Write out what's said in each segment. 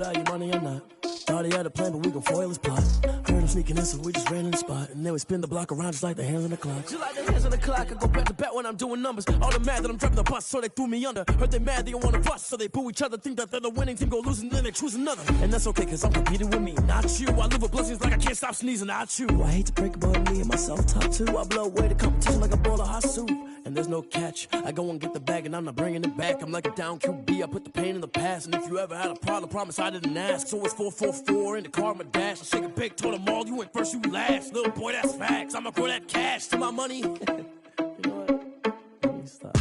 Your money or not. Thought he had a plan, but we gon' foil his plot. Heard him sneaking in, so we just ran in the spot. And then we spin the block around just like the hands on the clock. Just like the hands on the clock, I go back to back when I'm doing numbers. All the mad that I'm driving the bus, so they threw me under. Heard they mad, they don't wanna bust, so they boo each other. Think that they're the winning team, go losing, then they choose another. And that's okay, cause I'm competing with me, not you. I live with blessings like I can't stop sneezing, not you. I hate to break about me and myself top two. I blow away the competition like a bowl of hot soup. And there's no catch. I go and get the bag and I'm not bringing it back. I'm like a down QB, I put the pain in the past. And if you ever had a problem, promise I didn't ask. So it's 4-4-4 in the car, my dash. I shake a big, told them all, you went first, you last. Little boy, that's facts. I'ma grow that cash to my money. You know what? Let me stop.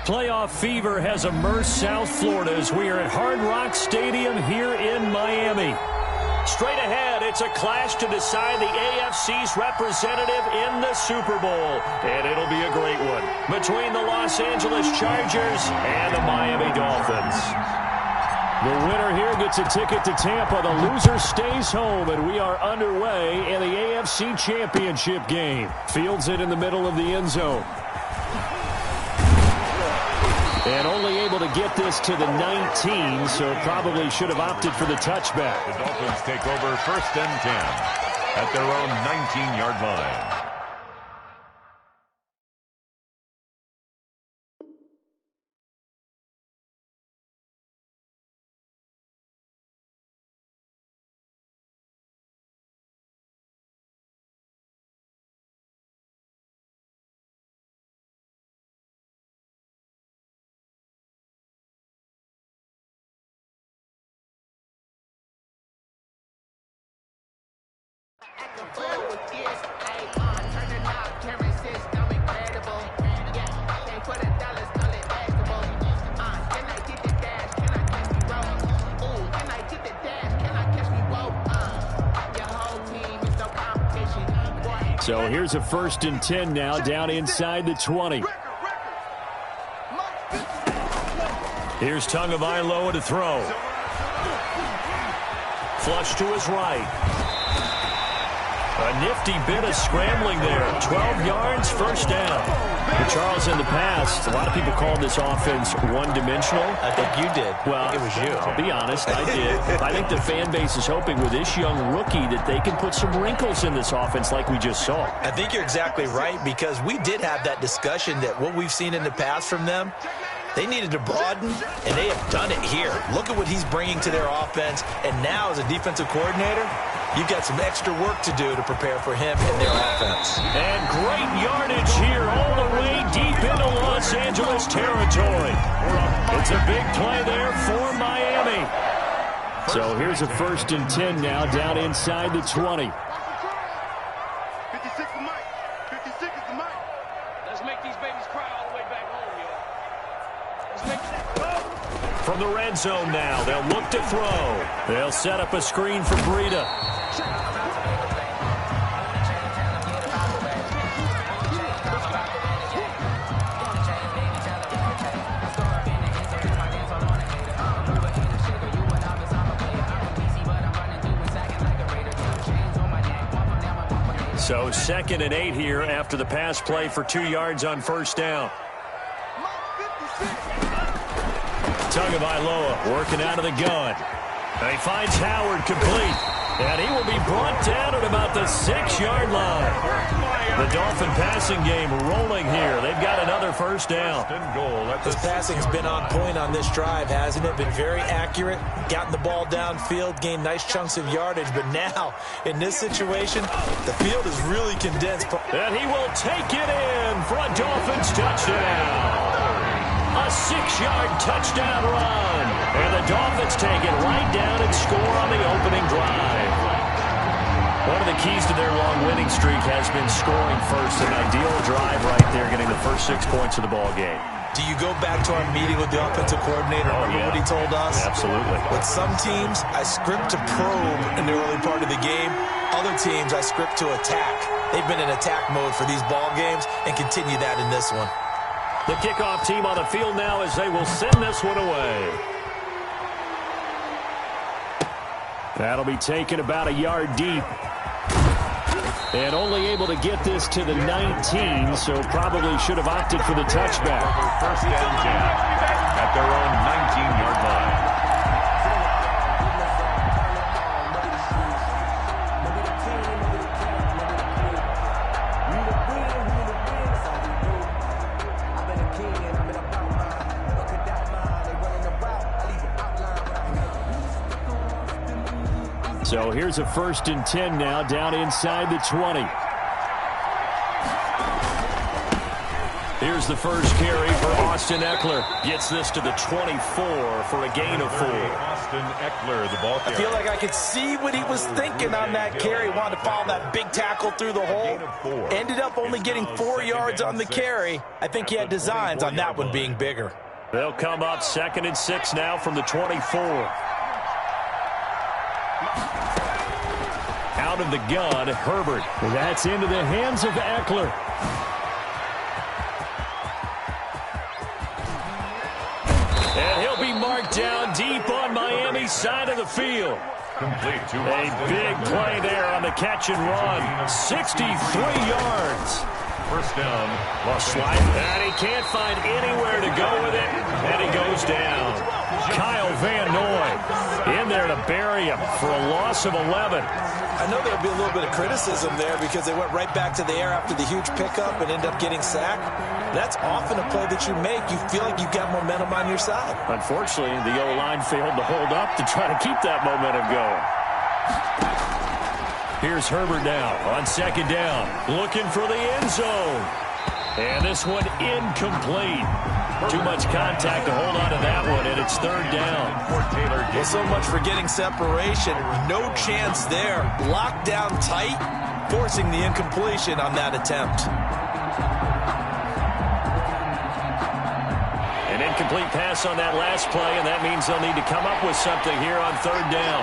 Playoff fever has immersed South Florida as we are at Hard Rock Stadium here in Miami. Straight ahead, it's a clash to decide the AFC's representative in the Super Bowl. And it'll be a great one between the Los Angeles Chargers and the Miami Dolphins. The winner here gets a ticket to Tampa. The loser stays home, and we are underway in the AFC Championship game. Fields it in the middle of the end zone. And only able to get this to the 19, so probably should have opted for the touchback. The Dolphins take over 1st and 10 at their own 19-yard line. So here's a 1st and 10 now, down inside the 20. Here's Tagovailoa to throw. Flush to his right. A nifty bit of scrambling there. 12 yards, 1st down. But Charles, in the past, a lot of people called this offense one-dimensional. I think you did. Well, I think it was you. I'll be honest, I did. I think the fan base is hoping with this young rookie that they can put some wrinkles in this offense like we just saw. I think you're exactly right, because we did have that discussion that what we've seen in the past from them, they needed to broaden, and they have done it here. Look at what he's bringing to their offense, and now as a defensive coordinator, you've got some extra work to do to prepare for him and their offense. And great yardage here all the way deep into Los Angeles territory. It's a big play there for Miami. So here's a 1st and 10 now, down inside the 20. 56 to Mike. 56 is the Mike. Let's make these babies cry all the way back home, yo. Let's make that. from the red zone now. They'll look to throw. They'll set up a screen for Breida. So 2nd and 8 here after the pass play for 2 yards on first down. Tagovailoa working out of the gun. And he finds Howard complete. And he will be brought down at about the 6-yard line. The Dolphin passing game rolling here. They've got another first down. His passing's been on point on this drive, hasn't it? Been very accurate, gotten the ball downfield, gained nice chunks of yardage. But now, in this situation, the field is really condensed. And he will take it in for a Dolphins touchdown. A 6-yard touchdown run. And the Dolphins take it right down and score on the opening drive. One of the keys to their long winning streak has been scoring first. An ideal drive right there, getting the first 6 points of the ball game. Do you go back to our meeting with the offensive coordinator? Remember what he told us? Absolutely. With some teams, I script to probe in the early part of the game. Other teams, I script to attack. They've been in attack mode for these ball games and continue that in this one. The kickoff team on the field now as they will send this one away. That'll be taken about a yard deep. And only able to get this to the 19, so probably should have opted for the touchback. First down 10 at their own 19-yard line. So here's a 1st and 10 now, down inside the 20. Here's the first carry for Austin Eckler. Gets this to the 24 for a gain of 4. Austin Eckler, the ball carrier. I feel like I could see what he was thinking on that carry. Wanted to follow that big tackle through the hole. Ended up only getting 4 yards on the carry. I think he had designs on that one being bigger. They'll come up 2nd and 6 now from the 24. Out of the gun, Herbert. And that's into the hands of Eckler. And he'll be marked down deep on Miami's side of the field. Complete to A big play there on the catch and run. 63 yards. First down. Slide. And he can't find anywhere to go with it. And he goes down. Kyle Van Noy in there to bury him for a loss of 11. I know there'll be a little bit of criticism there because they went right back to the air after the huge pickup and ended up getting sacked. That's often a play that you make. You feel like you've got momentum on your side. Unfortunately, the O-line failed to hold up to try to keep that momentum going. Here's Herbert now on 2nd down, looking for the end zone. And this one incomplete. Too much contact to hold on to that one, and it's 3rd down. Well, so much for getting separation. No chance there. Locked down tight, forcing the incompletion on that attempt. An incomplete pass on that last play, and that means they'll need to come up with something here on 3rd down.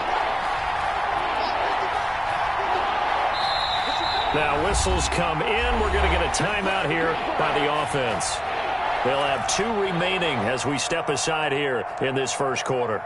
Now whistles come in. We're going to get a timeout here by the offense. They'll have 2 remaining as we step aside here in this first quarter.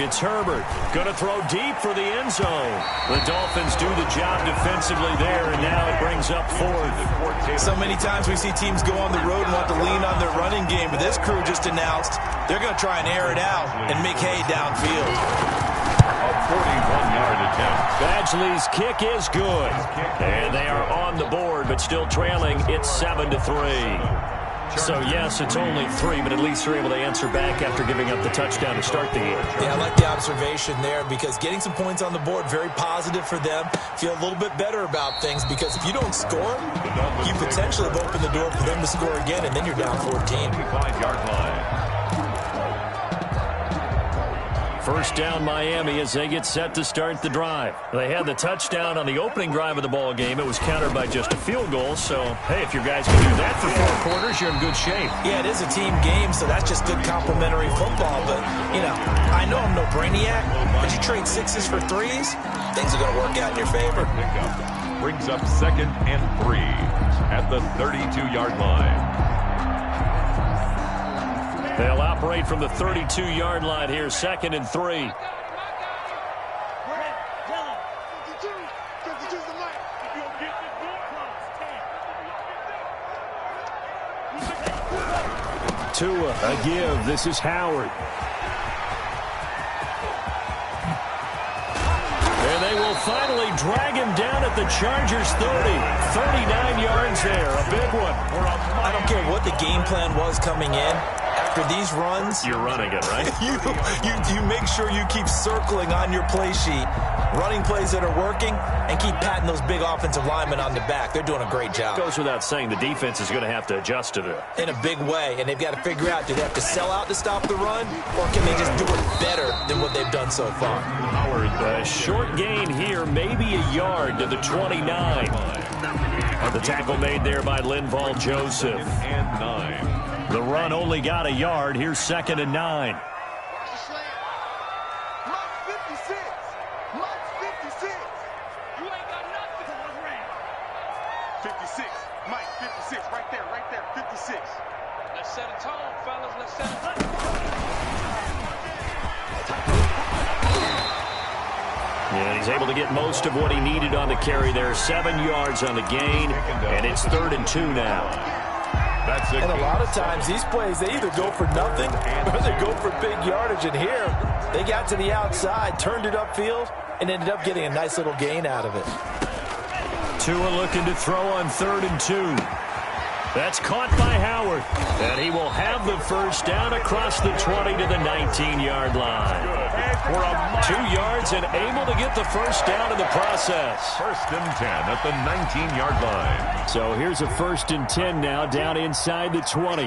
It's Herbert. Going to throw deep for the end zone. The Dolphins do the job defensively there, and now it brings up 4th. So many times we see teams go on the road and want to lean on their running game, but this crew just announced they're going to try and air it out and make hay downfield. A 41-yard attempt. Badgley's kick is good. And they are on the board, but still trailing. It's 7-3. So, yes, it's only 3, but at least they're able to answer back after giving up the touchdown to start the game. Yeah, I like the observation there because getting some points on the board, very positive for them. Feel a little bit better about things because if you don't score, you potentially have opened the door for them to score again, and then you're down 14. 25-yard line. First down, Miami, as they get set to start the drive. They had the touchdown on the opening drive of the ball game. It was countered by just a field goal. So, hey, if your guys can do that for 4 quarters, you're in good shape. Yeah, it is a team game, so that's just good complimentary football. But, you know, I know I'm no brainiac, but you trade 6s for 3s, things are going to work out in your favor. Pickup brings up 2nd and 3 at the 32-yard line. They'll operate from the 32-yard line here, 2nd and 3. Tua, a give. This is Howard. And they will finally drag him down at the Chargers' 30. 39 yards there, a big one. I don't care what the game plan was coming in. After these runs, you're running it, right? you make sure you keep circling on your play sheet, running plays that are working, and keep patting those big offensive linemen on the back. They're doing a great job. Goes without saying the defense is going to have to adjust to it. In a big way, and they've got to figure out, do they have to sell out to stop the run, or can they just do it better than what they've done so far? Howard, a short gain here, maybe a yard to the 29. The tackle made there by Linval Joseph. And 9. The run only got a yard. Here's 2nd and 9. Mike 56. Mike 56. You ain't got nothing. 56. Mike 56. Right there. 56. Let's set a tone, fellas. Let's set a tone. Yeah, he's able to get most of what he needed on the carry there. 7 yards on the gain, and it's 3rd and 2 now. And a lot of times, these plays, they either go for nothing or they go for big yardage. And here, they got to the outside, turned it upfield, and ended up getting a nice little gain out of it. Tua looking to throw on 3rd and 2. That's caught by Howard. And he will have the first down across the 20 to the 19-yard line. 2 yards and able to get the first down in the process. 1st and 10 at the 19-yard line. So here's a 1st and 10 now down inside the 20.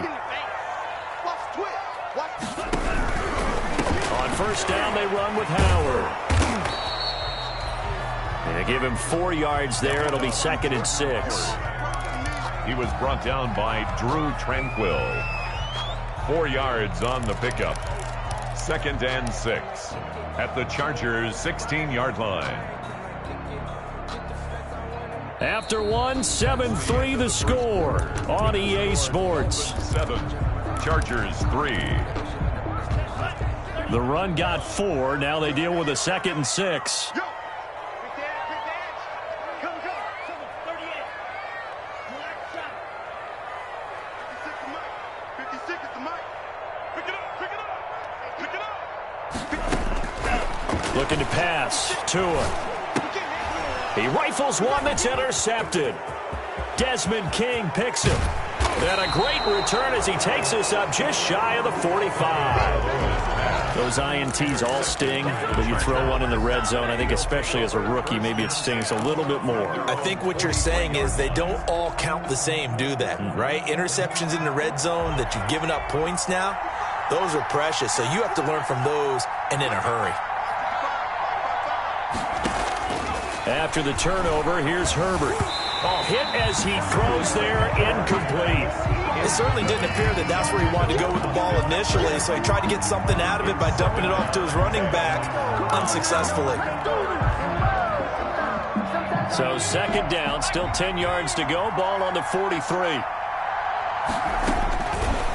On first down, they run with Howard. And they give him 4 yards there. It'll be 2nd and 6. He was brought down by Drew Tranquill. 4 yards on the pickup. 2nd and 6 at the Chargers' 16-yard line. After one, 7-3 the score on EA Sports. 7, Chargers 3. The run got 4. Now they deal with a 2nd and 6. Looking to pass. Tua. He rifles one that's intercepted. Desmond King picks him. And a great return as he takes us up just shy of the 45. Those INTs all sting, but you throw one in the red zone, I think especially as a rookie, maybe it stings a little bit more. I think what you're saying is they don't all count the same, do they? Right? Interceptions in the red zone that you've given up points now, those are precious. So you have to learn from those and in a hurry. After the turnover, here's Herbert. Hit as he throws there, incomplete. It certainly didn't appear that that's where he wanted to go with the ball initially, so he tried to get something out of it by dumping it off to his running back unsuccessfully. So 2nd down, still 10 yards to go. Ball on the 43.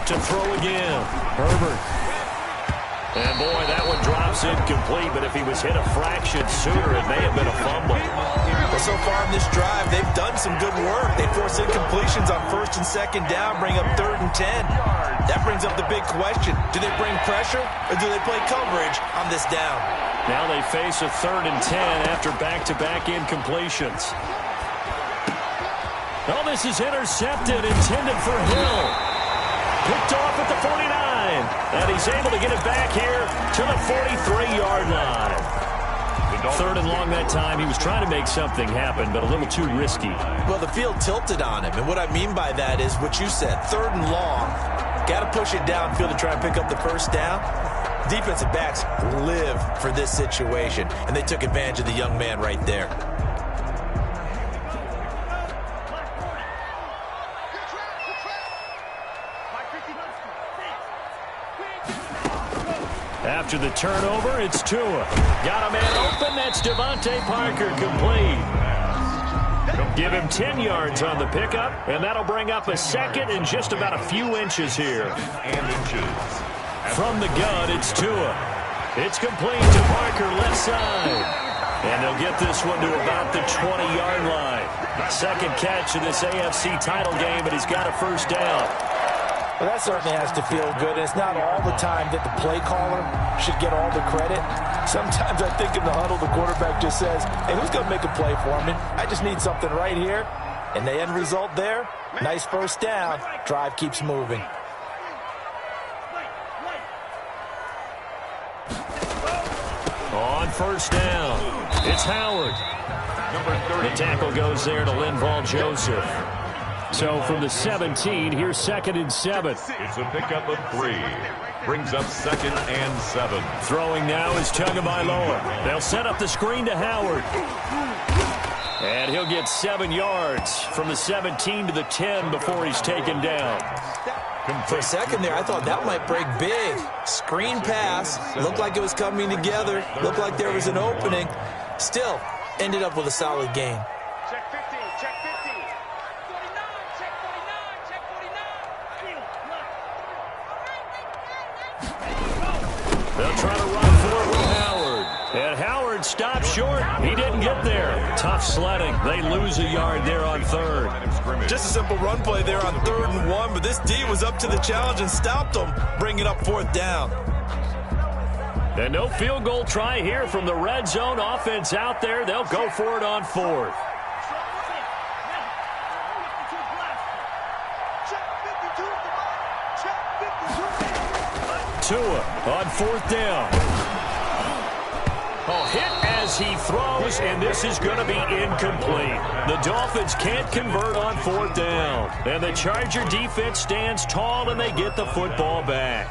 To throw again, Herbert. And, boy, that one drops incomplete, but if he was hit a fraction sooner, it may have been a fumble. Well, so far in this drive, they've done some good work. They force incompletions on 1st and 2nd down, bring up 3rd and 10. That brings up the big question. Do they bring pressure, or do they play coverage on this down? Now they face a 3rd and 10 after back-to-back incompletions. Oh, this is intercepted, intended for Hill. Picked off at the 49. And he's able to get it back here to the 43-yard line. Third and long that time. He was trying to make something happen, but a little too risky. Well, the field tilted on him, and what I mean by that is what you said. Third and long, got to push it downfield to try and pick up the first down. Defensive backs live for this situation, and they took advantage of the young man right there. After the turnover, it's Tua. Got a man open. That's Devontae Parker, complete. Give him 10 yards on the pickup, and that'll bring up a second and just about a few inches here. From the gun, it's Tua. It's complete to Parker, left side. And they'll get this one to about the 20-yard line. Second catch of this AFC title game, and he's got a first down. Well, that certainly has to feel good. And it's not all the time that the play caller should get all the credit. Sometimes I think in the huddle, the quarterback just says, hey, who's going to make a play for me? I just need something right here. And the end result there, nice first down. Drive keeps moving. On first down, it's Howard. The tackle goes there to Linval Joseph. So from the 17, here's 2nd and 7. It's a pickup of 3. Brings up 2nd and 7. Throwing now is Tagovailoa. They'll set up the screen to Howard. And he'll get 7 yards from the 17 to the 10 before he's taken down. For a second there, I thought that might break big. Screen pass. Looked like it was coming together. Looked like there was an opening. Still, ended up with a solid gain. Check 15, check 15. 49, check 49, check 49. They'll try to run for it with Howard. And Howard stopped short. He didn't get there. Tough sledding. They lose a yard there on third. Just a simple run play there on 3rd and 1, but this D was up to the challenge and stopped them, bringing up 4th down. And no field goal try here from the red zone offense out there. They'll go for it on 4th. Tua on 4th down. Oh, hit as he throws, and this is going to be incomplete. The Dolphins can't convert on 4th down. And the Charger defense stands tall, and they get the football back.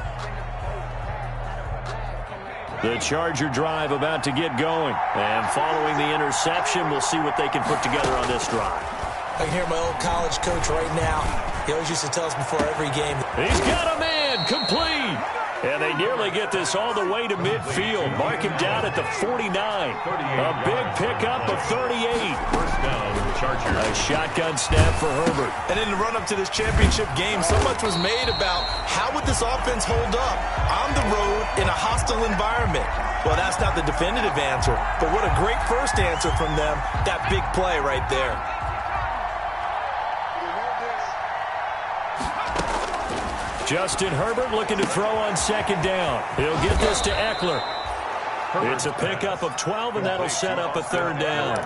The Charger drive about to get going. And following the interception, we'll see what they can put together on this drive. I can hear my old college coach right now. He always used to tell us before every game. He's got a man, complete. And they nearly get this all the way to midfield. Mark him down at the 49. A big pickup of 38. First down, Chargers. A shotgun snap for Herbert. And in the run-up to this championship game, so much was made about how would this offense hold up on the road in a hostile environment. Well, that's not the definitive answer, but what a great first answer from them. That big play right there. Justin Herbert looking to throw on 2nd down. He'll get this to Eckler. It's a pickup of 12, and that'll set up a 3rd down.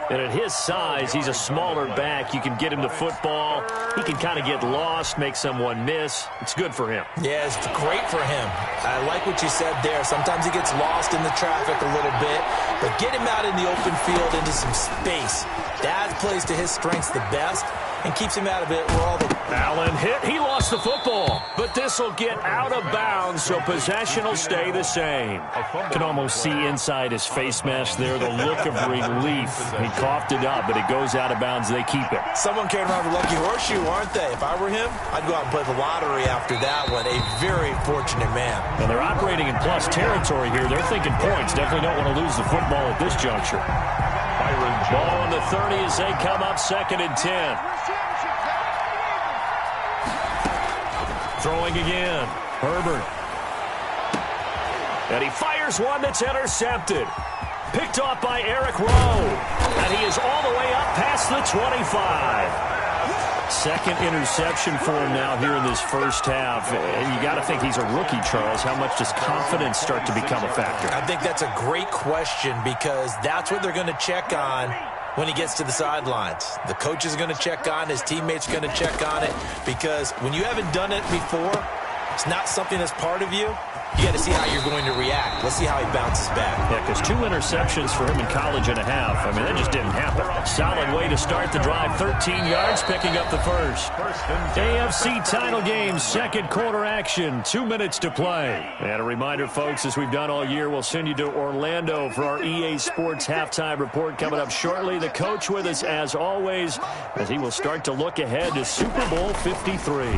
And at his size, he's a smaller back. You can get him to football. He can kind of get lost, make someone miss. It's good for him. Yeah, it's great for him. I like what you said there. Sometimes he gets lost in the traffic a little bit, but get him out in the open field into some space. That plays to his strengths the best and keeps him out of it where all the... Allen hit. He lost the football. But this will get out of bounds, so possession will stay the same. Can almost see inside his face mask there the look of relief. He coughed it up, but it goes out of bounds. They keep it. Someone carrying around the lucky horseshoe, aren't they? If I were him, I'd go out and play the lottery after that one. A very fortunate man. And they're operating in plus territory here. They're thinking points. Definitely don't want to lose the football at this juncture. Ball on the 30 as they come up 2nd and 10. Throwing again. Herbert. And he fires one that's intercepted. Picked off by Eric Rowe. And he is all the way up past the 25. Second interception for him now here in this first half. And you got to think he's a rookie, Charles. How much does confidence start to become a factor? I think that's a great question because that's what they're going to check on when he gets to the sidelines. The coach is going to check on it. His teammates are going to check on it, because when you haven't done it before, it's not something that's part of you. You got to see how you're going to react. Let's see how he bounces back. Yeah, because 2 interceptions for him in college and a half. I mean, that just didn't happen. Solid way to start the drive. 13 yards, picking up the first. AFC title game, second quarter action. 2 minutes to play. And a reminder, folks, as we've done all year, we'll send you to Orlando for our EA Sports halftime report coming up shortly. The coach with us, as always, as he will start to look ahead to Super Bowl 53.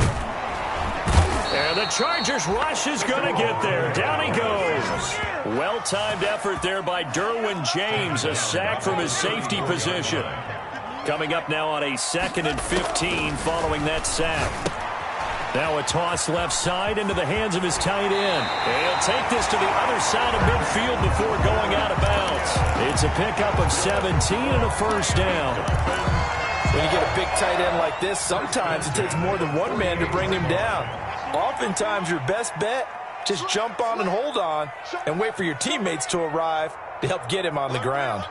And the Chargers rush is going to get there. Down he goes. Well-timed effort there by Derwin James. A sack from his safety position. Coming up now on a 2nd and 15 following that sack. Now a toss left side into the hands of his tight end. And he'll take this to the other side of midfield before going out of bounds. It's a pickup of 17 and a first down. When you get a big tight end like this, sometimes it takes more than one man to bring him down. Oftentimes, your best bet, just jump on and hold on and wait for your teammates to arrive to help get him on the ground.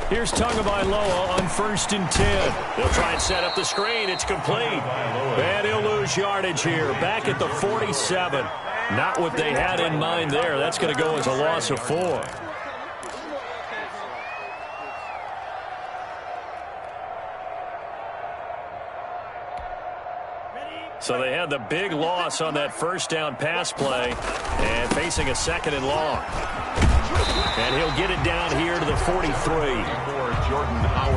Here's Tagovailoa on 1st and 10. They'll try and set up the screen. It's complete. And he'll lose yardage here. Back at the 47. Not what they had in mind there. That's going to go as a loss of 4. So they had the big loss on that first down pass play, and facing a 2nd and long. And he'll get it down here to the 43.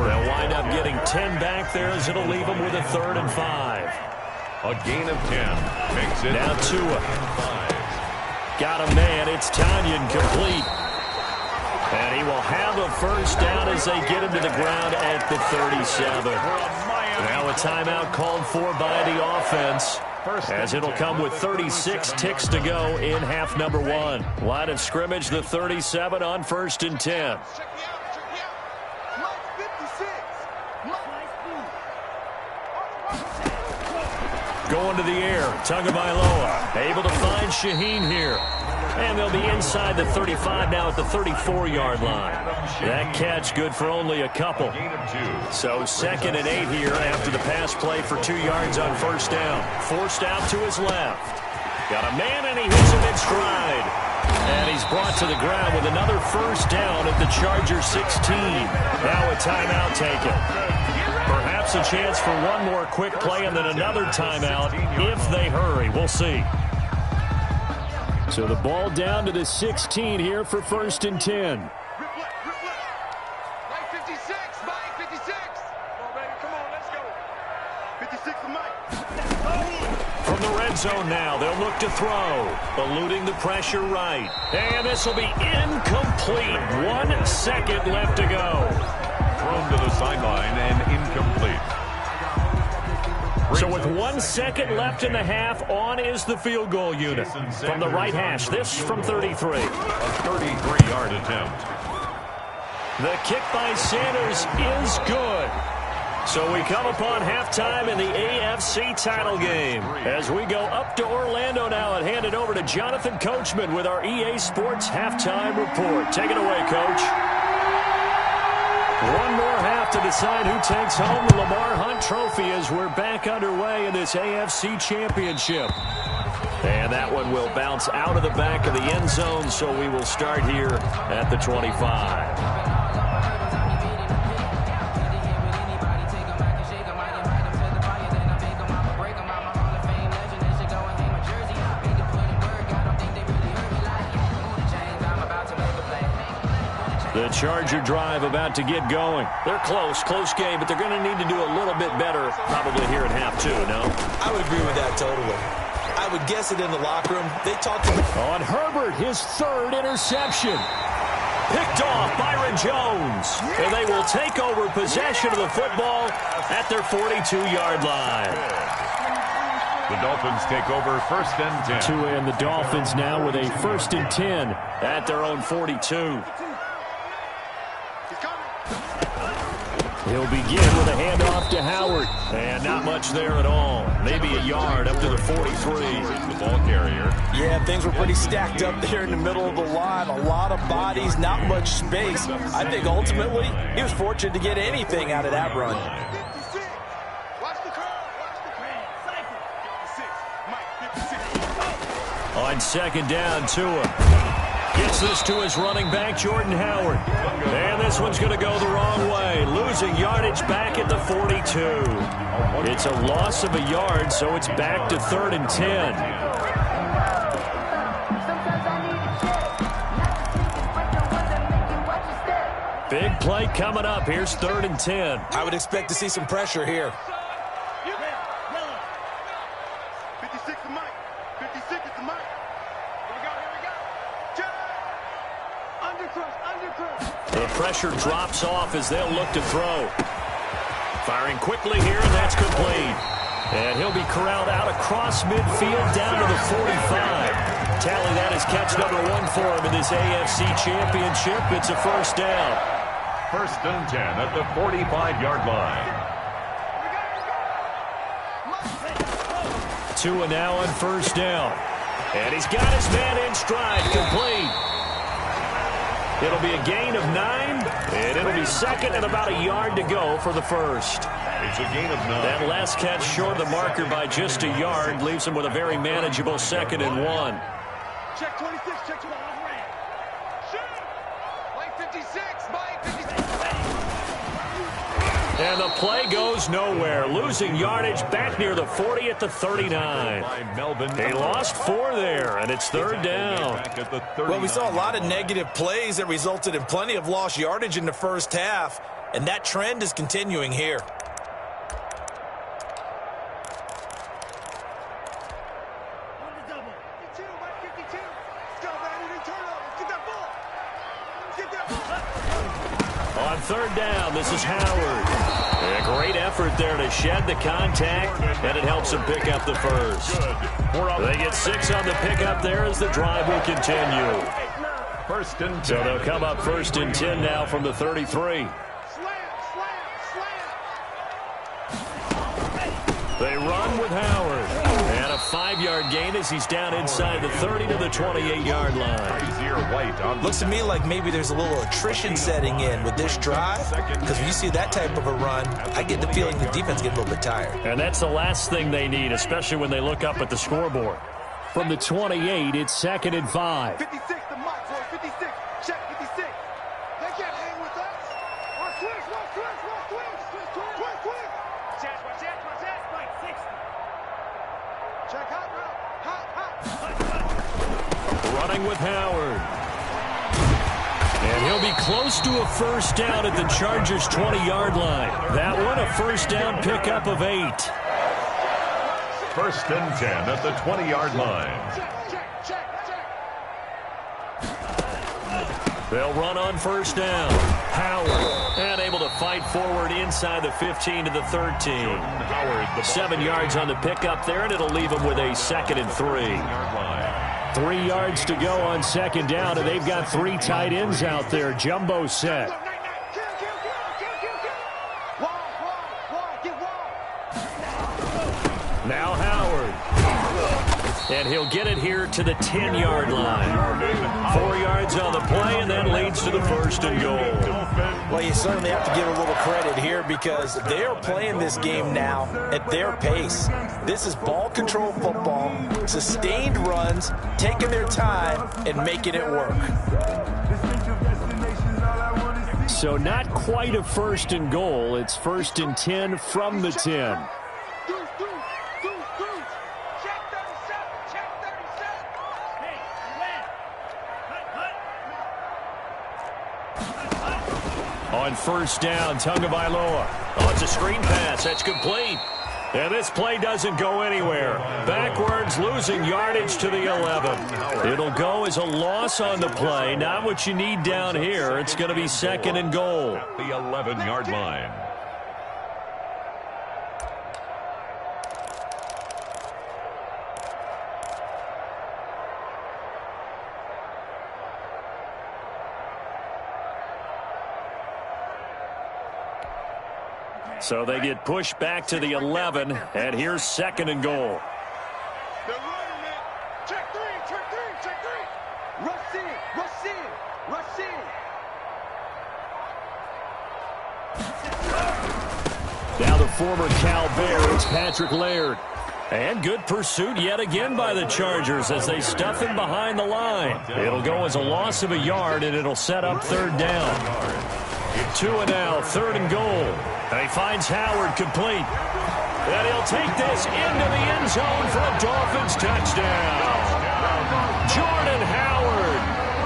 They'll wind up getting 10 back there, as it'll leave them with a 3rd and 5. A gain of 10 makes it now Tua. Got a man. It's Tanyan complete. And he will have a first down as they get him to the ground at the 37. Now a timeout called for by the offense, as it'll come with 36 ticks to go in half number 1. Line of scrimmage, the 37 on 1st and 10. Going to the air, Tagovailoa able to find Shaheen here. And they'll be inside the 35 now at the 34-yard line. That catch good for only a couple. So 2nd and 8 here after the pass play for 2 yards on first down. Forced out to his left. Got a man, and he hits him in stride. And he's brought to the ground with another first down at the Chargers 16. Now a timeout taken. Perhaps a chance for one more quick play and then another timeout if they hurry. We'll see. So the ball down to the 16 here for 1st and 10. Mike 56, Mike 56. Come on, baby, come on, let's go. 56 for Mike. From the red zone now, they'll look to throw. Eluding the pressure right. And this will be incomplete. 1 second left to go. Thrown to the sideline and incomplete. So with 1 second left in the half, on is the field goal unit. From the right hash, this from 33. A 33-yard attempt. The kick by Sanders is good. So we come upon halftime in the AFC title game. As we go up to Orlando now and hand it over to Jonathan Coachman with our EA Sports halftime report. Take it away, Coach. One more half to decide who takes home the Lamar Hunt Trophy as we're back underway in this AFC Championship. And that one will bounce out of the back of the end zone, so we will start here at the 25. The Charger drive about to get going. They're close game, but they're going to need to do a little bit better probably here in half 2, no? I would agree with that totally. I would guess it in the locker room. They talked about... On Herbert, his 3rd interception. Picked off Byron Jones. And they will take over possession of the football at their 42-yard line. The Dolphins take over 1st and 10. Tua and the Dolphins now with a 1st and 10 at their own 42. He'll begin with a handoff to Howard. And not much there at all. Maybe a yard up to the 43. The ball carrier. Yeah, things were pretty stacked up there in the middle of the line. A lot of bodies, not much space. I think ultimately he was fortunate to get anything out of that run. On second down, Tua gets this to his running back, Jordan Howard. And this one's going to go the wrong way, losing yardage back at the 42. It's a loss of a yard, so it's back to 3rd and 10. Big play coming up. Here's 3rd and 10. I would expect to see some pressure here. 56 is Mike. 56 is the Mike. Here we go. Undercrush. The pressure drops off as they'll look to throw. Firing quickly here, and that's complete. And he'll be corralled out across midfield down to the 45. Tally that is catch number 1 for him in this AFC Championship. It's a first down. 1st and 10 at the 45-yard line. Tua now on first down. And he's got his man in stride, complete. It'll be a gain of 9, and it'll be 2nd and about a yard to go for the first. It's a gain of 9. That last catch short of the marker by just a yard leaves him with a very manageable 2nd and 1. Check 26. Check 26. Shoot. Mike 56. Mike 56. And the play goes nowhere, losing yardage back near the 40 at the 39. He lost 4 there, and it's 3rd down. Well, we saw a lot of negative plays that resulted in plenty of lost yardage in the first half, and that trend is continuing here. On 3rd down, this is Howard. A great effort there to shed the contact, and it helps him pick up the first. They get 6 on the pickup there as the drive will continue. 1st and 10. So they'll come up 1st and 10 now from the 33. They run with Howard. And a 5-yard gain as he's down inside the 30 to the 28-yard line. Looks to me like maybe there's a little attrition setting in with this drive, because when you see that type of a run, I get the feeling the defense gets a little bit tired. And that's the last thing they need, especially when they look up at the scoreboard. From the 28, it's 2nd and 5. 56 to Mike, boy. 56. Check 56. They can't hang with us. Watch twist. Mike 60. Check hot route. Hot. Running with Howard. And he'll be close to a first down at the Chargers' 20-yard line. That one, a first down pickup of 8. 1st and 10 at the 20-yard line. They'll run on first down. Howard, and able to fight forward inside the 15 to the 13. 7 yards on the pickup there, and it'll leave him with a 2nd and 3. 3 yards to go on 2nd down, and they've got 3 tight ends out there. Jumbo set. Now Howard. And he'll get it here to the 10-yard line. 4 yards on the play, and that leads to the 1st and goal. Well, you certainly have to give a little credit here because they are playing this game now at their pace. This is ball control football, sustained runs, taking their time, and making it work. So not quite a 1st and goal. It's 1st and 10 from the 10. On first down, Tagovailoa. Oh, it's a screen pass. That's complete. And this play doesn't go anywhere. Backwards, losing yardage to the 11. It'll go as a loss on the play. Not what you need down here. It's going to be 2nd and goal. The 11-yard line. So they get pushed back to the 11, and here's 2nd and goal. They're running it. Check three, check three, check three. Rush in, rush in, rush in. Now the former Cal Bear, it's Patrick Laird. And good pursuit yet again by the Chargers as they stuff him behind the line. It'll go as a loss of a yard, and it'll set up 3rd down. 2 and now, 3rd and goal. And he finds Howard complete. And he'll take this into the end zone for a Dolphins touchdown. Jordan Howard.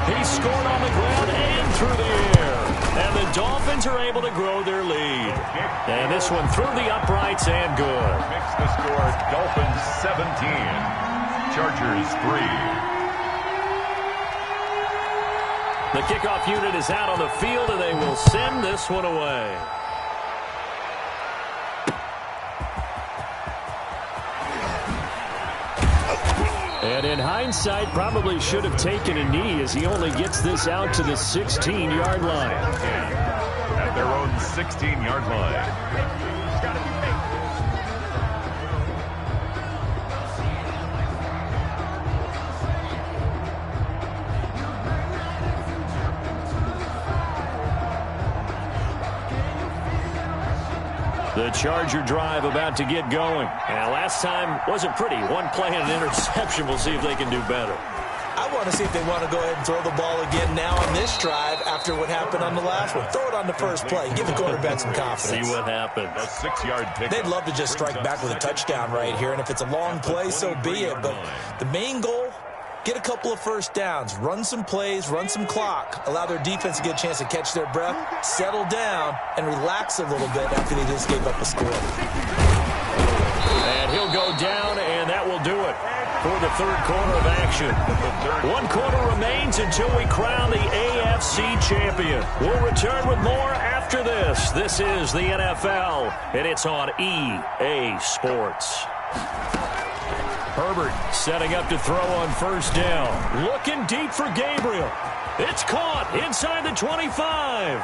He scored on the ground and through the air. And the Dolphins are able to grow their lead. And this one through the uprights and good. Makes the score Dolphins 17, Chargers 3. The kickoff unit is out on the field, and they will send this one away. And in hindsight, probably should have taken a knee as he only gets this out to the 16-yard line. At their own 16-yard line. The Charger drive about to get going. And last time wasn't pretty. One play and an interception. We'll see if they can do better. I want to see if they want to go ahead and throw the ball again now on this drive after what happened on the last one. Throw it on the first play. Give the quarterback some confidence. See what happens. A 6-yard pick. They'd love to just strike back with a touchdown right here, and if it's a long play, so be it. But the main goal, get a couple of first downs, run some plays, run some clock, allow their defense to get a chance to catch their breath, settle down, and relax a little bit after they just gave up a score. And he'll go down, and that will do it for the 3rd quarter of action. 1 quarter remains until we crown the AFC champion. We'll return with more after this. This is the NFL, and it's on EA Sports. Herbert setting up to throw on 1st down. Looking deep for Gabriel. It's caught inside the 25.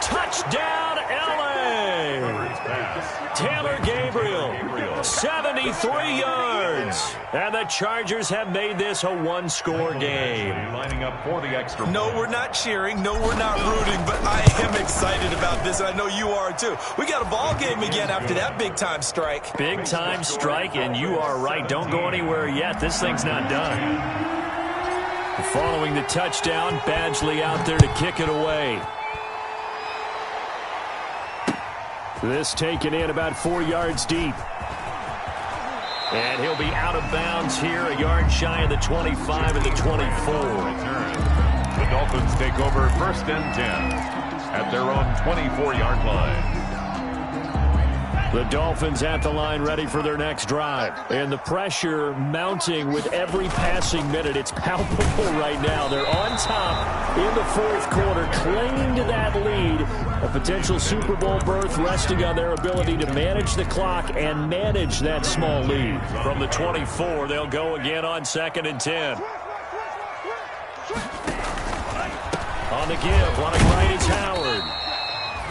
Touchdown, L.A. Taylor Gabriel, 73 yards. And the Chargers have made this a one-score game. Lining up for the extra point. No, we're not cheering. No, we're not rooting. But I am excited about this, and I know you are too. We got a ball game again after that big-time strike. Big-time strike, and you are right. Don't go anywhere yet. This thing's not done. Following the touchdown, Badgley out there to kick it away. This taken in about 4 yards deep. And he'll be out of bounds here, a yard shy of the 25 and the 24. The Dolphins take over 1st and 10 at their own 24-yard line. The Dolphins at the line ready for their next drive. And the pressure mounting with every passing minute. It's palpable right now. They're on top in the 4th quarter, clinging to that lead. A potential Super Bowl berth resting on their ability to manage the clock and manage that small lead. From the 24, they'll go again on 2nd and 10. On the give, running right is Howard.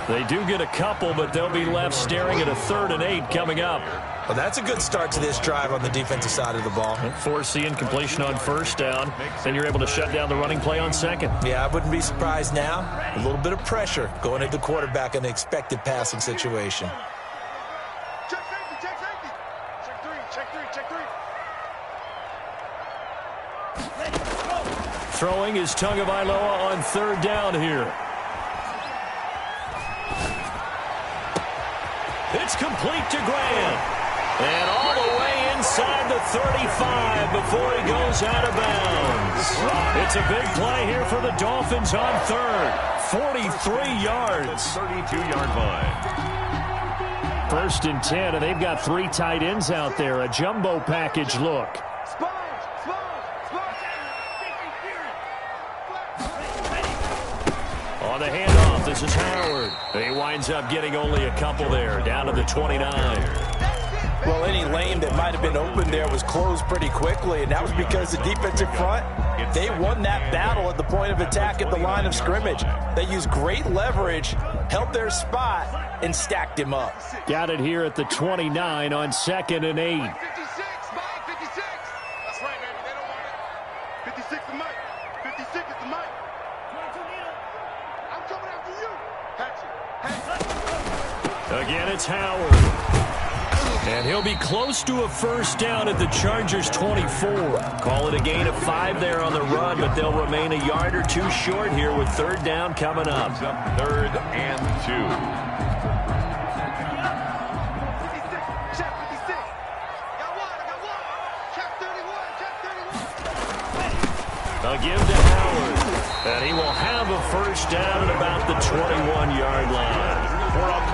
They do get a couple, but they'll be left staring at a 3rd and 8 coming up. Well, that's a good start to this drive on the defensive side of the ball. Force the incompletion on 1st down. Then you're able to shut down the running play on 2nd. Yeah, I wouldn't be surprised now. A little bit of pressure going at the quarterback in an expected passing situation. Check safety, check safety. Check three, check three, check three. Throwing is Tagovailoa on 3rd down here. It's complete to Graham. And all the way inside the 35 before he goes out of bounds. It's a big play here for the Dolphins on 3rd. 43 yards. 32-yard line. 1st and 10, and they've got 3 tight ends out there. A jumbo package look. On the handoff, this is Howard. He winds up getting only a couple there, down to the 29. Well, any lane that might have been open there was closed pretty quickly, and that was because the defensive front, they won that battle at the point of attack at the line of scrimmage. They used great leverage, held their spot, and stacked him up. Got it here at the 29 on 2nd and 8. Mike 56, Mike 56. That's right, baby. They don't want it. 56 is Mike. 56 is the Mike. I'm coming after you. Hatchet. Again, it's Howard. And he'll be close to a first down at the Chargers' 24. Call it a gain of 5 there on the run, but they'll remain a yard or two short here with 3rd down coming up. 3rd and 2. Check 56. Got one. Check 31. A give to Howard. And he will have a first down at about the 21-yard line.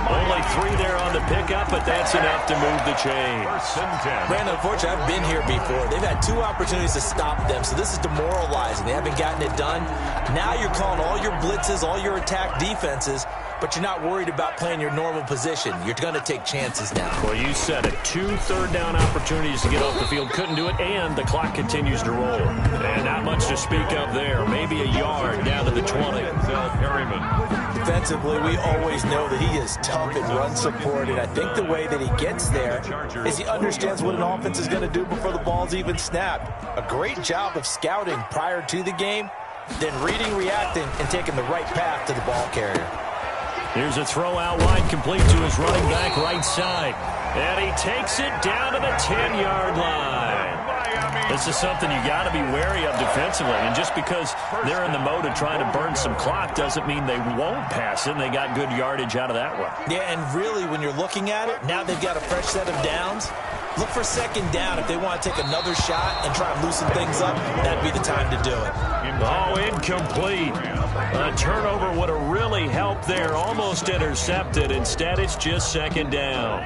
Only 3 there on the pickup, but that's enough to move the chains. Brandon, unfortunately, I've been here before. They've had 2 opportunities to stop them, so this is demoralizing. They haven't gotten it done. Now you're calling all your blitzes, all your attack defenses, but you're not worried about playing your normal position. You're going to take chances now. Well, you said it. 2 third-down opportunities to get off the field. Couldn't do it, and the clock continues to roll. And not much to speak of there. Maybe a yard down to the 20. Defensively, we always know that he is tough in run support, and I think the way that he gets there is he understands what an offense is going to do before the ball's even snapped. A great job of scouting prior to the game, then reading, reacting, and taking the right path to the ball carrier. Here's a throw out wide, complete to his running back right side. And he takes it down to the 10-yard line. This is something you got to be wary of defensively. And just because they're in the mode of trying to burn some clock doesn't mean they won't pass it. And they got good yardage out of that one. Yeah, and really, when you're looking at it, now they've got a fresh set of downs. Look for 2nd down. If they want to take another shot and try and loosen things up, that'd be the time to do it. Oh, incomplete. A turnover would have really helped there. Almost intercepted. Instead, it's just 2nd down.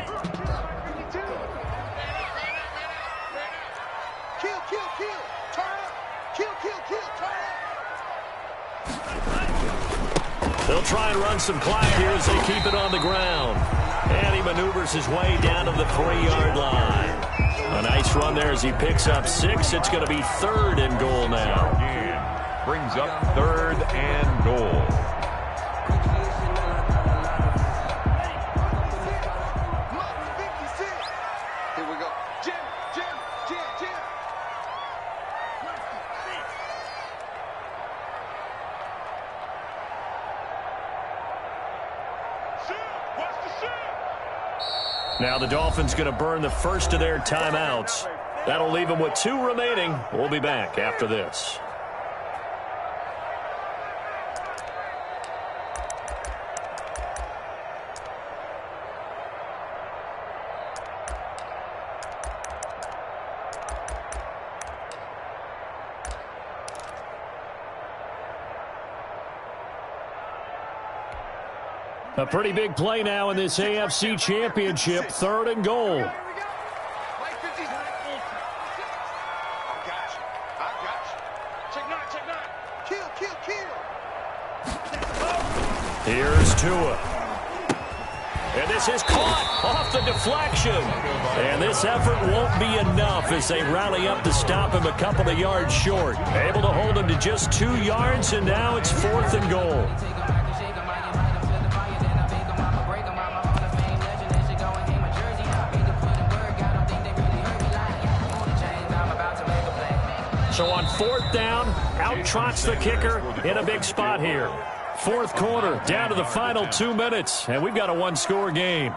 They'll try and run some clock here as they keep it on the ground. And he maneuvers his way down to the 3-yard line. A nice run there as he picks up 6. It's going to be 3rd and goal now. Again, brings up 3rd and goal. Now the Dolphins going to burn the first of their timeouts. That'll leave them with 2 remaining. We'll be back after this. A pretty big play now in this AFC Championship. 3rd and goal. I got you. Check 9. Kill. Here's Tua. And this is caught off the deflection. And this effort won't be enough as they rally up to stop him a couple of yards short. Able to hold him to just 2 yards, and now it's 4th and goal. So on 4th down, out trots the kicker in a big spot here. 4th quarter, down to the final 2 minutes, and we've got a 1-score game.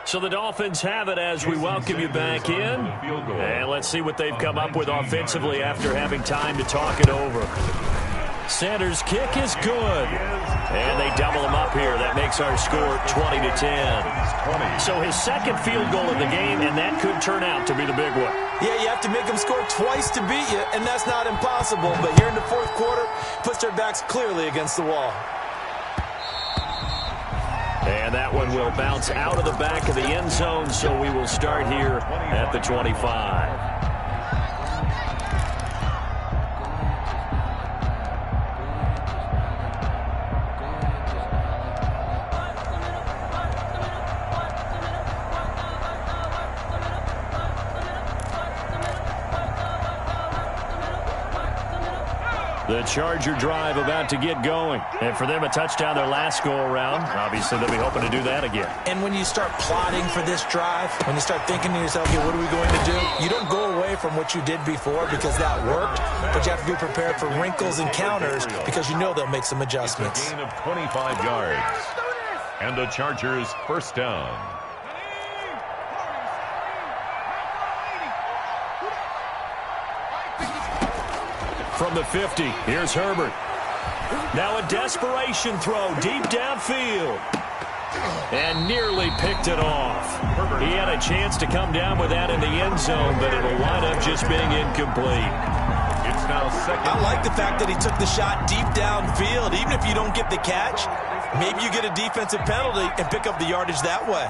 So the Dolphins have it as we welcome you back in. And let's see what they've come up with offensively after having time to talk it over. Sanders' kick is good. And they double him up here. That makes our score 20-10. So his 2nd field goal of the game, and that could turn out to be the big one. Yeah, you have to make them score twice to beat you, and that's not impossible. But here in the 4th quarter, puts their backs clearly against the wall. And that one will bounce out of the back of the end zone, so we will start here at the 25. The Charger drive about to get going. And for them, a touchdown their last go-around. Obviously, they'll be hoping to do that again. And when you start plotting for this drive, when you start thinking to yourself, okay, what are we going to do? You don't go away from what you did before because that worked, but you have to be prepared for wrinkles and counters because you know they'll make some adjustments. It's a gain of 25 yards. And the Chargers first down. From the 50, here's Herbert. Now a desperation throw deep downfield. And nearly picked it off. He had a chance to come down with that in the end zone, but it'll wind up just being incomplete. It's now second. I like the fact that he took the shot deep downfield. Even if you don't get the catch, maybe you get a defensive penalty and pick up the yardage that way.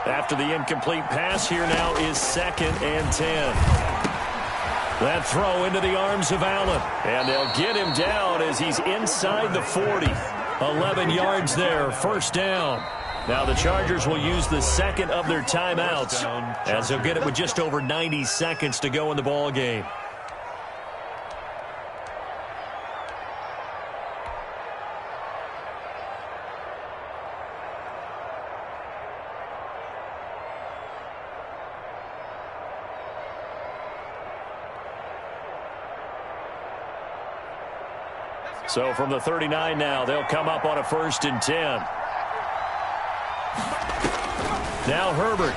After the incomplete pass, here now is 2nd and 10. That throw into the arms of Allen. And they'll get him down as he's inside the 40. 11 yards there, first down. Now the Chargers will use the second of their timeouts as they'll get it with just over 90 seconds to go in the ball game. So from the 39 now, they'll come up on a 1st and 10. Now Herbert.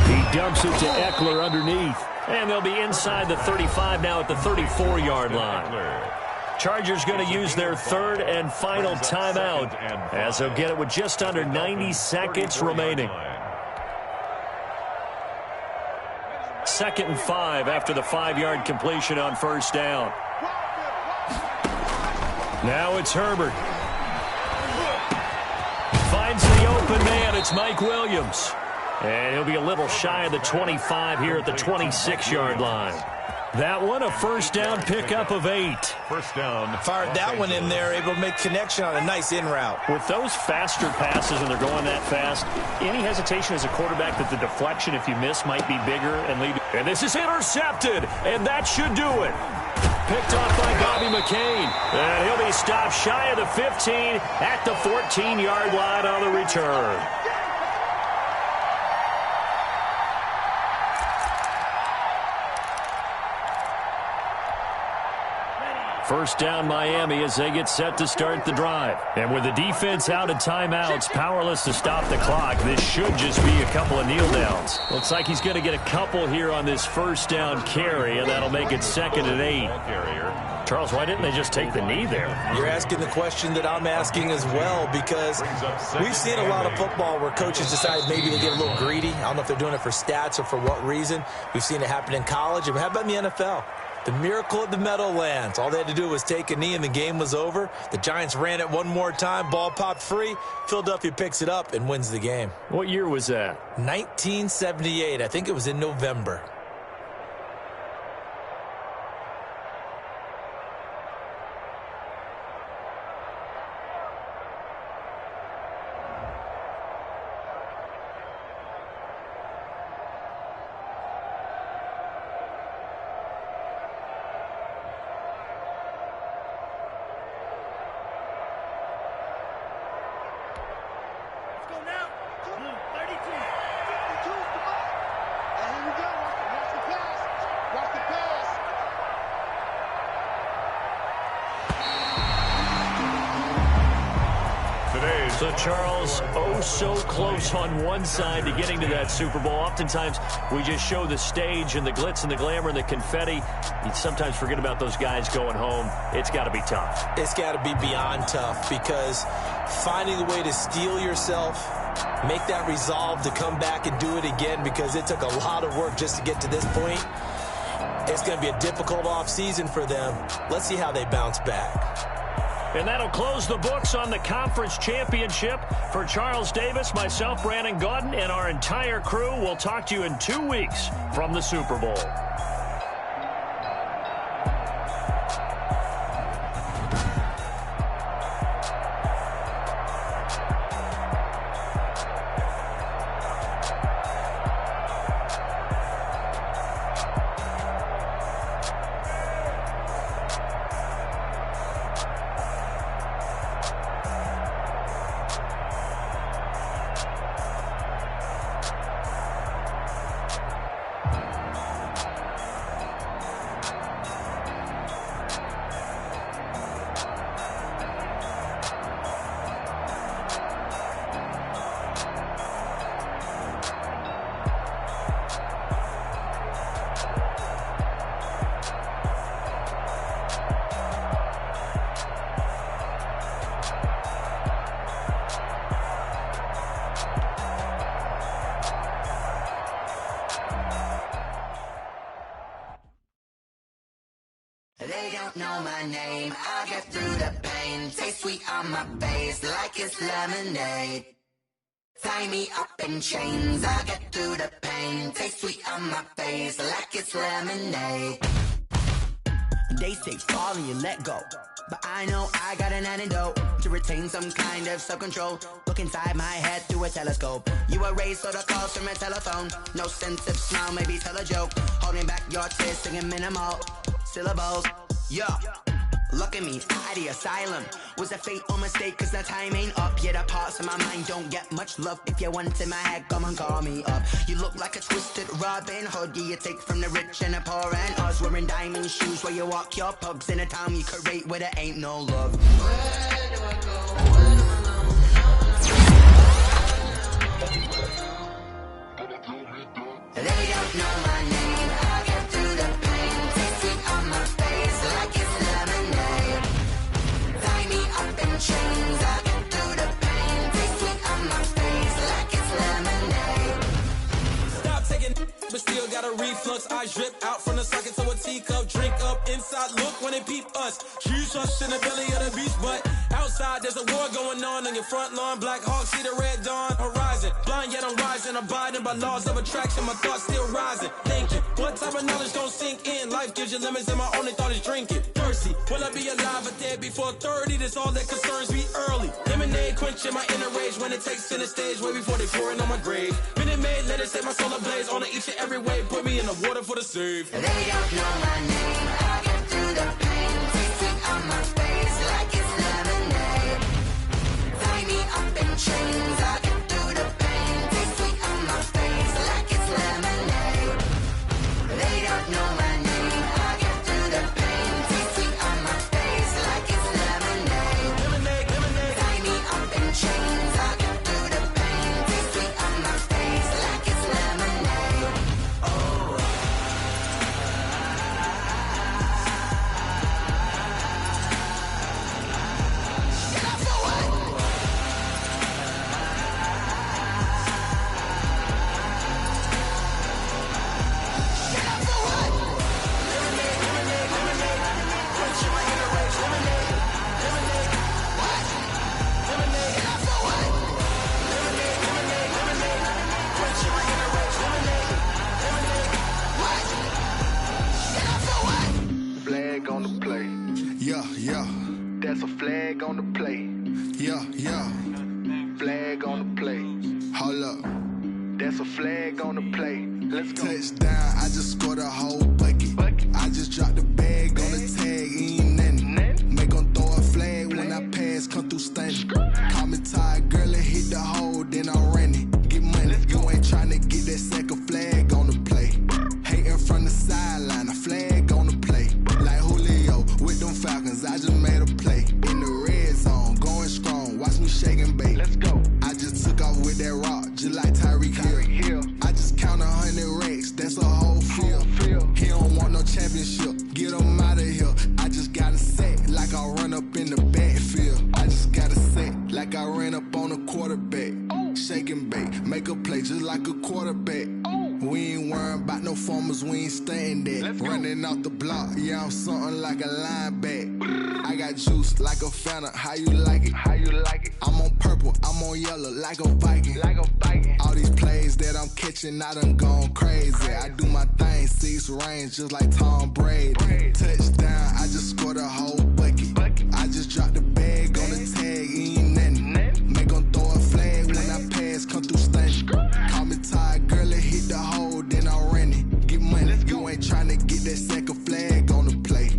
He dumps it to Eckler underneath. And they'll be inside the 35 now at the 34-yard line. Chargers going to use their 3rd and final timeout as they'll get it with just under 90 seconds remaining. 2nd and 5 after the 5-yard completion on first down. Now it's Herbert. Finds the open man. It's Mike Williams. And he'll be a little shy of the 25 here at the 26-yard line. That one, a first down pickup of 8. First down. Fired that one in there, able to make connection on a nice in route. With those faster passes and they're going that fast, any hesitation as a quarterback that the deflection, if you miss, might be bigger and lead. And this is intercepted, and that should do it. Picked off by Bobby McCain. And he'll be stopped shy of the 15 at the 14-yard line on the return. First down Miami as they get set to start the drive. And with the defense out of timeouts, powerless to stop the clock, this should just be a couple of kneel downs. Looks like he's going to get a couple here on this first down carry, and that'll make it 2nd and 8. Charles, why didn't they just take the knee there? You're asking the question that I'm asking as well, because we've seen a lot of football where coaches decide maybe they get a little greedy. I don't know if they're doing it for stats or for what reason. We've seen it happen in college. And how about in the NFL? The miracle at the Meadowlands. All they had to do was take a knee and the game was over. The Giants ran it one more time. Ball popped free. Philadelphia picks it up and wins the game. What year was that? 1978. I think it was in November. So, Charles, oh so close on one side to getting to that Super Bowl. Oftentimes, we just show the stage and the glitz and the glamour and the confetti. You sometimes forget about those guys going home. It's got to be tough. It's got to be beyond tough, because finding a way to steel yourself, make that resolve to come back and do it again, because it took a lot of work just to get to this point. It's going to be a difficult offseason for them. Let's see how they bounce back. And that'll close the books on the conference championship. For Charles Davis, myself, Brandon Gaudin, and our entire crew, we'll talk to you in 2 weeks from the Super Bowl. don't know my name. I'll get through the pain. Taste sweet on my face like it's lemonade. Tie me up in chains. I'll get through the pain. Taste sweet on my face like it's lemonade. They say fall and you let go, but I know I got an antidote to retain some kind of self-control. Look inside my head through a telescope. You erase all the calls from a telephone. No sense of smile, maybe tell a joke. Holding back your tears, singing minimal syllables. Yeah, look at me, out of the asylum. Was a fate or mistake, cause the time ain't up. Yet the parts of my mind don't get much love. If you want in my head, come and call me up. You look like a twisted Robin Hood. You take from the rich and the poor and us. Wearing diamond shoes where you walk your pugs. In a town you create where there ain't no love. Where do I go? Where do I go? They don't know my name. I'll get through the pain. Taste sweet on my face like it's lemonade. Tie me up in chains. I'll get through the pain. Taste sweet on my face like it's lemonade. Stop taking, but still got a reflux. I drip out from the socket to a teacup. Drink up inside, look when it peep us. Shoes us in the belly of the beach, but outside there's a war going on your front lawn. Black Hawk, see the red dawn horizon. Blind yet I'm rising, abiding by laws of attraction. My thoughts still rising, thinking what type of knowledge don't sink in. Life gives you limits and my only thought is drinking. Thirsty, will I be alive or dead before 30? That's all that concerns me early. Lemonade quenching my inner rage when it takes center stage way before they pour it on my grave. Minute Maid, let it set my soul ablaze. On each and every way, put me in the water for the save. They don't know my name. I'll get through the pain. Taste sweet on my face like it's lemonade. Tie me up in chains. I'll get through the pain. Taste sweet on my face like it's lemonade. They don't know my name. I'll get through the pain. Taste sweet on my face like it's lemonade. Lemonade, lemonade. Tie me up in chains. I'll get through the pain. Taste sweet on my face like it's lemonade. Oh. Flag on the play. Yeah, yeah, That's a flag on the play. yeah, yeah. Flag on the play. Hold up. That's a flag on the play. Let's go. Touchdown, I just scored a whole bucket. I just dropped the bag on the tag, ain't nothing. Make 'em throw a flag when I pass, come through stunning. Call me tired, girl, and hit the hole, then I'm running. Get money, you ain't tryna get that second flag on the play. Hating from the sideline, a flag on the play. Like Julio with them Falcons, I just made a play. In the red zone, going strong, watch me shake and bake. Let's go. I just took off with that rock, just like Tyreek Hill. I just count 100 racks, that's a whole field. He don't want no championship, get him out of here. I just got a set, like I run up in the backfield. I just got a set, like I ran up on a quarterback. Shake and bake, make a play just like a quarterback. We ain't worrying about no formers, we ain't staying there. Running off the block, yeah, I'm something like a lineback. I got juice like a Fanta, how you like it? How you like it? I'm on purple, I'm on yellow, like a Viking. Like a Viking. All these plays that I'm catching, I done gone crazy. I do my thing, 6 range, just like Tom Brady. Touchdown, I just scored a whole bucket. I just dropped the bag on the tag, ain't nothing. Make 'em throw a flag when I pass, come through stunning. Call me tired, girl, and hit the hole, then I'm running. Get money, you ain't tryna get that second flag on the play.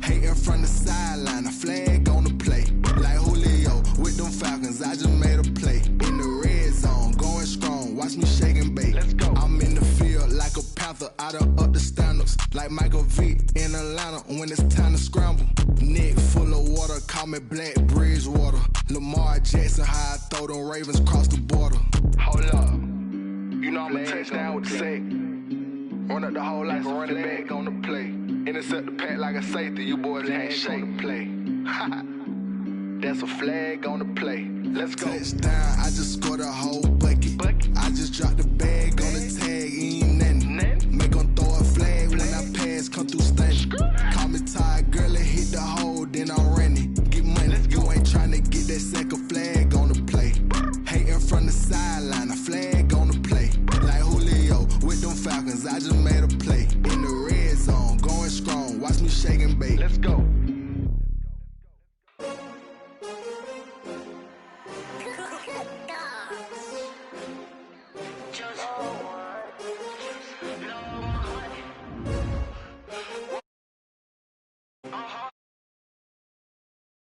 Hating from the sideline, a flag on the play. Like Julio with them Falcons, I just made a play. In the red zone, going strong, watch me shake and bake. Let's go. I'm in the field like a Panther, I done up the standards. Like Michael Vick in Atlanta when it's time to scramble. Neck full of water, call me Black Bridgewater. Lamar Jackson, how I throw them Ravens cross the border. Hold up. You know I'm a touchdown with the sack. Run up the hole like a running back on the play. Intercept the pack like a safety. You boys ain't shake the play. That's a flag on the play. Let's go. Touchdown, I just scored a whole bucket. I just dropped